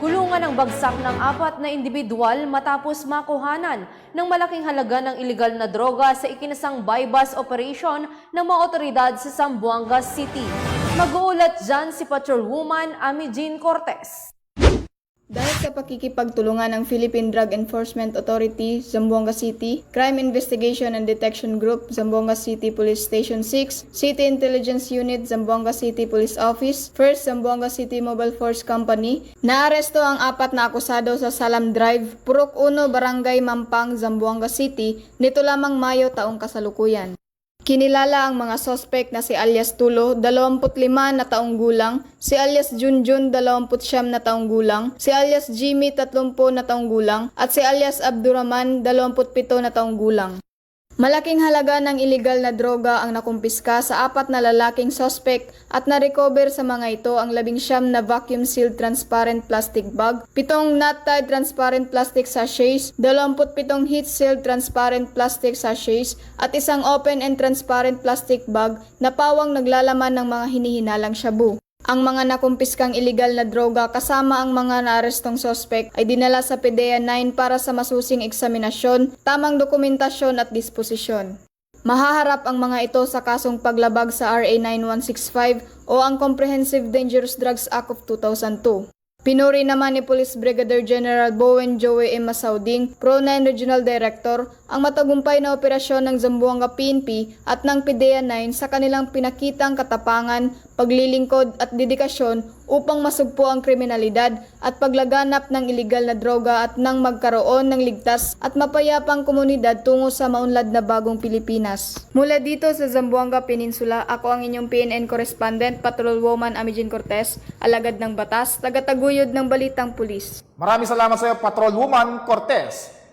Kulungan ang bagsak ng 4 na individual matapos makuhanan ng malaking halaga ng ilegal na droga sa ikinasang buy-bust operation ng mga otoridad sa Zamboanga City. Mag-uulat dyan si Patrolwoman Ami Jean Cortez. Dahil sa pakikipagtulungan ng Philippine Drug Enforcement Authority, Zamboanga City, Crime Investigation and Detection Group, Zamboanga City Police Station 6, City Intelligence Unit, Zamboanga City Police Office, 1st Zamboanga City Mobile Force Company, naaresto ang 4 na akusado sa Salam Drive, Purok 1, Barangay Mampang, Zamboanga City, nito lamang Mayo taong kasalukuyan. Kinilala ang mga sospek na si alias Tulo, 25 na taong gulang, si alias Junjun, 29 na taong gulang, si alias Jimmy, 30 na taong gulang, at si alias Abdurrahman, 27 na taong gulang. Malaking halaga ng ilegal na droga ang nakumpiska sa 4 na lalaking sospek at na-recover sa mga ito ang 19 na vacuum-sealed transparent plastic bag, 7 knot-tied transparent plastic sachets, 27 heat-sealed transparent plastic sachets at isang open and transparent plastic bag na pawang naglalaman ng mga hinihinalang shabu. Ang mga nakumpiskang ilegal na droga kasama ang mga naarestong sospek ay dinala sa PDEA 9 para sa masusing eksaminasyon, tamang dokumentasyon at disposisyon. Mahaharap ang mga ito sa kasong paglabag sa RA 9165 o ang Comprehensive Dangerous Drugs Act of 2002. Pinuri naman ni Police Brigadier General Bowen Joey M. Masauding, Pro-9 Regional Director, ang matagumpay na operasyon ng Zamboanga PNP at ng PDEA 9 sa kanilang pinakitang katapangan, paglilingkod at dedikasyon upang masugpo ang kriminalidad at paglaganap ng ilegal na droga at nang magkaroon ng ligtas at mapayapang komunidad tungo sa maunlad na bagong Pilipinas. Mula dito sa Zamboanga Peninsula, ako ang inyong PNN Correspondent, Patrolwoman Ami Jean Cortez, alagad ng batas, tagataguyod ng Balitang Pulis. Maraming salamat sa iyo, Patrolwoman Cortez.